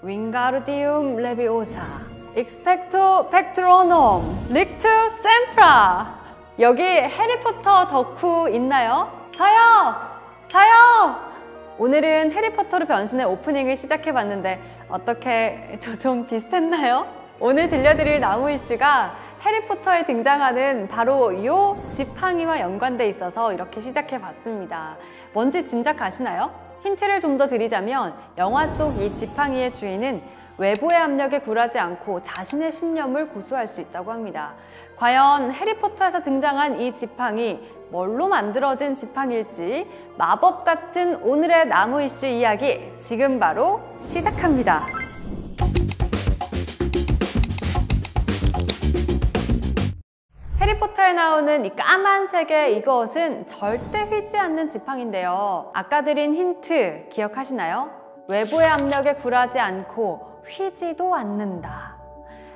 윙가르디움 레비오사, 익스펙토 팩트로놈, 릭투 셈프라. 여기 해리포터 덕후 있나요? 저요! 저요! 오늘은 해리포터로 변신해 오프닝을 시작해봤는데 어떻게 저 좀 비슷했나요? 오늘 들려드릴 나무 이슈가 해리포터에 등장하는 바로 이 지팡이와 연관돼 있어서 이렇게 시작해봤습니다. 뭔지 짐작가시나요? 힌트를 좀 더 드리자면 영화 속 이 지팡이의 주인은 외부의 압력에 굴하지 않고 자신의 신념을 고수할 수 있다고 합니다. 과연 해리포터에서 등장한 이 지팡이 뭘로 만들어진 지팡이일지 마법 같은 오늘의 나무 이슈 이야기 지금 바로 시작합니다. 해리포터에 나오는 이 까만색의 이것은 절대 휘지 않는 지팡이인데요. 아까 드린 힌트 기억하시나요? 외부의 압력에 굴하지 않고 휘지도 않는다.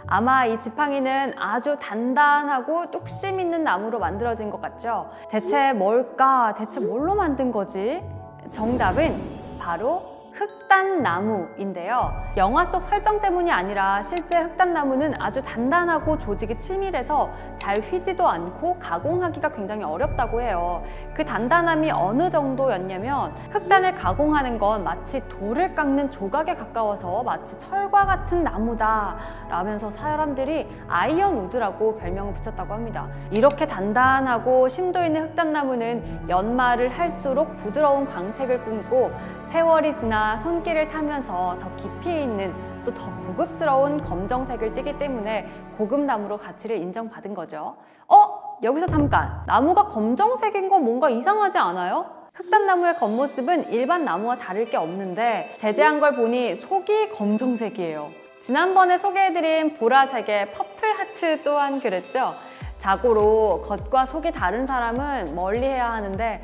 아마 이 지팡이는 아주 단단하고 뚝심 있는 나무로 만들어진 것 같죠? 대체 뭘까? 대체 뭘로 만든 거지? 정답은 바로 흑단나무인데요. 영화 속 설정 때문이 아니라 실제 흑단나무는 아주 단단하고 조직이 치밀해서 잘 휘지도 않고 가공하기가 굉장히 어렵다고 해요. 그 단단함이 어느 정도였냐면 흑단을 가공하는 건 마치 돌을 깎는 조각에 가까워서 마치 철과 같은 나무다 라면서 사람들이 아이언 우드라고 별명을 붙였다고 합니다. 이렇게 단단하고 심도 있는 흑단나무는 연마를 할수록 부드러운 광택을 뿜고 세월이 지나 손길을 타면서 더 깊이 있는 또 더 고급스러운 검정색을 띠기 때문에 고급나무로 가치를 인정받은 거죠. 여기서 잠깐! 나무가 검정색인 건 뭔가 이상하지 않아요? 흑단나무의 겉모습은 일반 나무와 다를 게 없는데 제재한 걸 보니 속이 검정색이에요. 지난번에 소개해드린 보라색의 퍼플 하트 또한 그랬죠? 자고로 겉과 속이 다른 사람은 멀리해야 하는데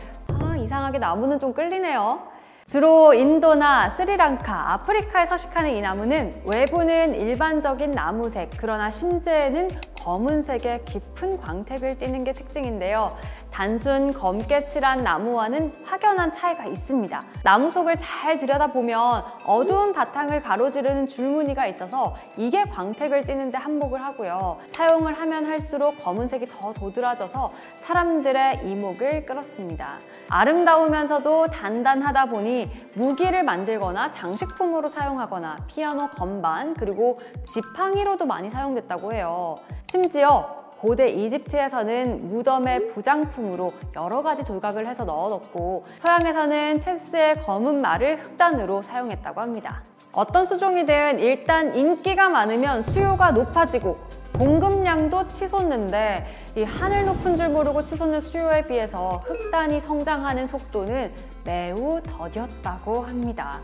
이상하게 나무는 좀 끌리네요. 주로 인도나 스리랑카, 아프리카에 서식하는 이 나무는 외부는 일반적인 나무색, 그러나 심지에는 검은색의 깊은 광택을 띠는 게 특징인데요. 단순 검게 칠한 나무와는 확연한 차이가 있습니다. 나무 속을 잘 들여다보면 어두운 바탕을 가로지르는 줄무늬가 있어서 이게 광택을 띠는 데 한몫을 하고요. 사용을 하면 할수록 검은색이 더 도드라져서 사람들의 이목을 끌었습니다. 아름다우면서도 단단하다 보니 무기를 만들거나 장식품으로 사용하거나 피아노 건반 그리고 지팡이로도 많이 사용됐다고 해요. 심지어 고대 이집트에서는 무덤의 부장품으로 여러 가지 조각을 해서 넣어뒀고 서양에서는 체스의 검은 말을 흑단으로 사용했다고 합니다. 어떤 수종이든 일단 인기가 많으면 수요가 높아지고 공급량도 치솟는데 이 하늘 높은 줄 모르고 치솟는 수요에 비해서 흑단이 성장하는 속도는 매우 더뎠다고 합니다.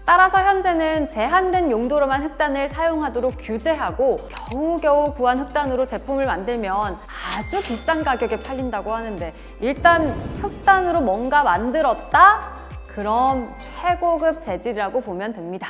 따라서 현재는 제한된 용도로만 흑단을 사용하도록 규제하고 겨우겨우 구한 흑단으로 제품을 만들면 아주 비싼 가격에 팔린다고 하는데 일단 흑단으로 뭔가 만들었다? 그럼 최고급 재질이라고 보면 됩니다.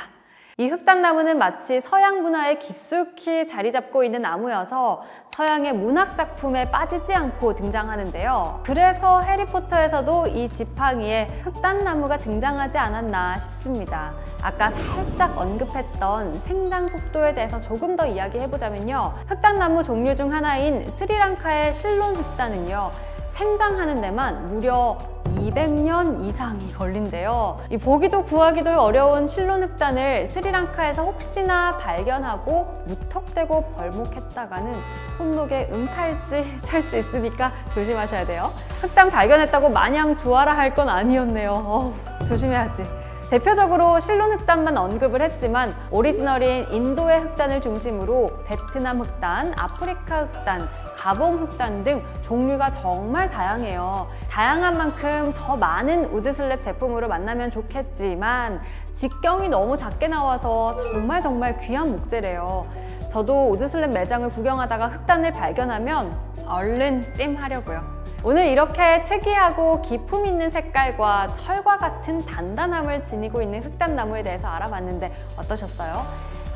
이 흑단나무는 마치 서양 문화에 깊숙이 자리 잡고 있는 나무여서 서양의 문학작품에 빠지지 않고 등장하는데요. 그래서 해리포터에서도 이 지팡이에 흑단나무가 등장하지 않았나 싶습니다. 아까 살짝 언급했던 생장 속도에 대해서 조금 더 이야기해보자면요. 흑단나무 종류 중 하나인 스리랑카의 실론 흑단은요. 생장하는 데만 무려 200년 이상이 걸린대요. 이 보기도 구하기도 어려운 실론 흑단을 스리랑카에서 혹시나 발견하고 무턱대고 벌목했다가는 손목에 음탈지 찰 수 있으니까 조심하셔야 돼요. 흑단 발견했다고 마냥 좋아라 할 건 아니었네요. 조심해야지. 대표적으로 실론 흑단만 언급을 했지만 오리지널인 인도의 흑단을 중심으로 베트남 흑단, 아프리카 흑단, 가봉 흑단 등 종류가 정말 다양해요. 다양한 만큼 더 많은 우드슬랩 제품으로 만나면 좋겠지만 직경이 너무 작게 나와서 정말 귀한 목재래요. 저도 우드슬랩 매장을 구경하다가 흑단을 발견하면 얼른 찜하려고요. 오늘 이렇게 특이하고 기품 있는 색깔과 철과 같은 단단함을 지니고 있는 흑단나무에 대해서 알아봤는데 어떠셨어요?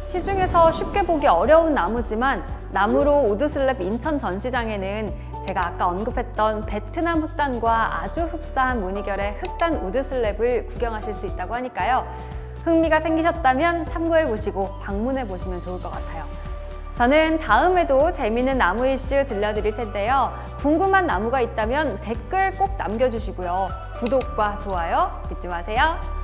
시중에서 쉽게 보기 어려운 나무지만 나무로 우드슬랩 인천 전시장에는 제가 아까 언급했던 베트남 흑단과 아주 흡사한 무늬결의 흑단 우드슬랩을 구경하실 수 있다고 하니까요. 흥미가 생기셨다면 참고해보시고 방문해보시면 좋을 것 같아요. 저는 다음에도 재미있는 나무 이슈 들려드릴 텐데요. 궁금한 나무가 있다면 댓글 꼭 남겨주시고요. 구독과 좋아요 잊지 마세요.